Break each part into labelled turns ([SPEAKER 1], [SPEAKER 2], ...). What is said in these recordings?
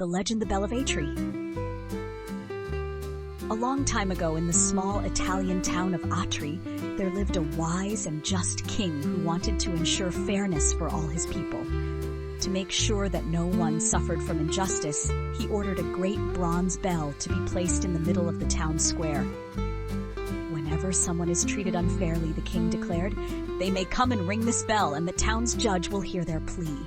[SPEAKER 1] The legend, the Bell of Atri. A long time ago in the small Italian town of Atri, there lived a wise and just king who wanted to ensure fairness for all his people. To make sure that no one suffered from injustice, he ordered a great bronze bell to be placed in the middle of the town square. Whenever someone is treated unfairly, the king declared, they may come and ring this bell and the town's judge will hear their plea.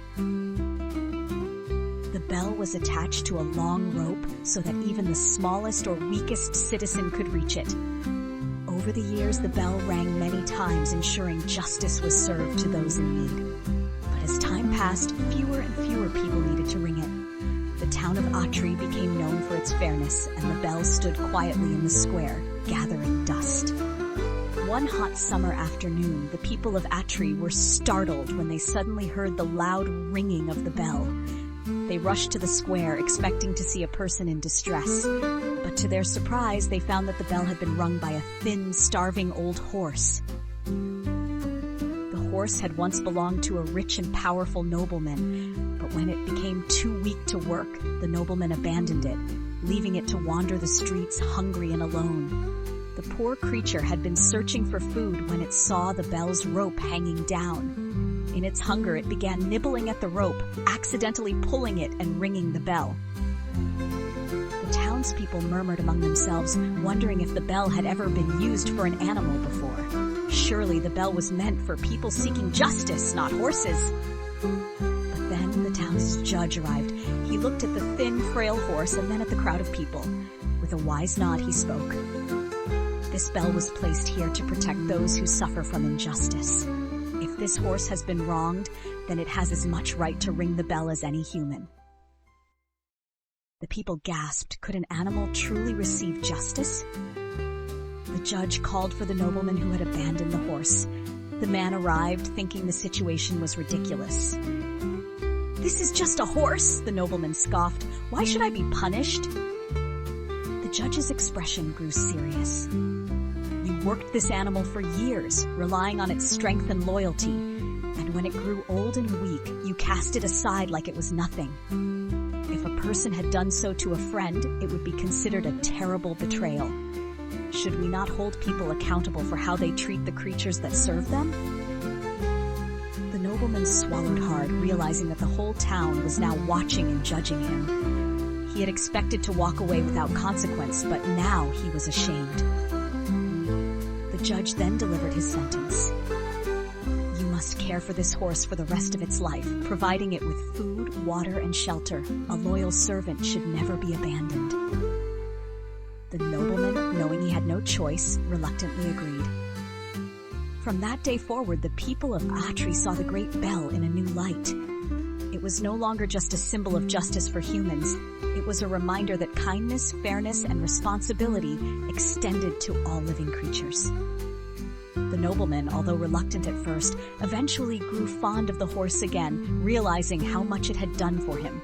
[SPEAKER 1] The bell was attached to a long rope so that even the smallest or weakest citizen could reach it. Over the years, the bell rang many times, ensuring justice was served to those in need. But as time passed, fewer and fewer people needed to ring it. The town of Atri became known for its fairness, and the bell stood quietly in the square, gathering dust. One hot summer afternoon, the people of Atri were startled when they suddenly heard the loud ringing of the bell. They rushed to the square, expecting to see a person in distress. But to their surprise, they found that the bell had been rung by a thin, starving old horse. The horse had once belonged to a rich and powerful nobleman, but when it became too weak to work, the nobleman abandoned it, leaving it to wander the streets hungry and alone. The poor creature had been searching for food when it saw the bell's rope hanging down. In its hunger, it began nibbling at the rope, accidentally pulling it and ringing the bell. The townspeople murmured among themselves, wondering if the bell had ever been used for an animal before. Surely the bell was meant for people seeking justice, not horses. But then the town's judge arrived. He looked at the thin, frail horse and then at the crowd of people. With a wise nod, he spoke. This bell was placed here to protect those who suffer from injustice. If this horse has been wronged, then it has as much right to ring the bell as any human. The people gasped. Could an animal truly receive justice? The judge called for the nobleman who had abandoned the horse. The man arrived, thinking the situation was ridiculous. "This is just a horse," the nobleman scoffed. "Why should I be punished?" The judge's expression grew serious. "You worked this animal for years, relying on its strength and loyalty, and when it grew old and weak, you cast it aside like it was nothing. If a person had done so to a friend, it would be considered a terrible betrayal. Should we not hold people accountable for how they treat the creatures that serve them?" The nobleman swallowed hard, realizing that the whole town was now watching and judging him. He had expected to walk away without consequence, but now he was ashamed. The judge then delivered his sentence. "You must care for this horse for the rest of its life, providing it with food, water, and shelter. A loyal servant should never be abandoned." The nobleman, knowing he had no choice, reluctantly agreed. From that day forward, the people of Atri saw the great bell in a new light. It was no longer just a symbol of justice for humans. It was a reminder that kindness, fairness, and responsibility extended to all living creatures. The nobleman, although reluctant at first, eventually grew fond of the horse again, realizing how much it had done for him.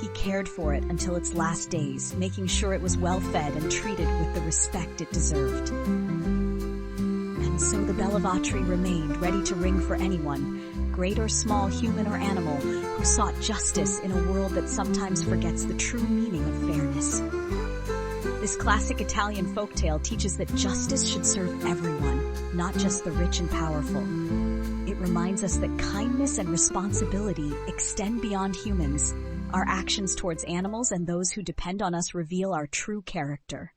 [SPEAKER 1] He cared for it until its last days, making sure it was well fed and treated with the respect it deserved. And so the Bell of Atri remained ready to ring for anyone, great or small, human or animal, who sought justice in a world that sometimes forgets the true meaning of fairness. This classic Italian folktale teaches that justice should serve everyone, not just the rich and powerful. It reminds us that kindness and responsibility extend beyond humans. Our actions towards animals and those who depend on us reveal our true character.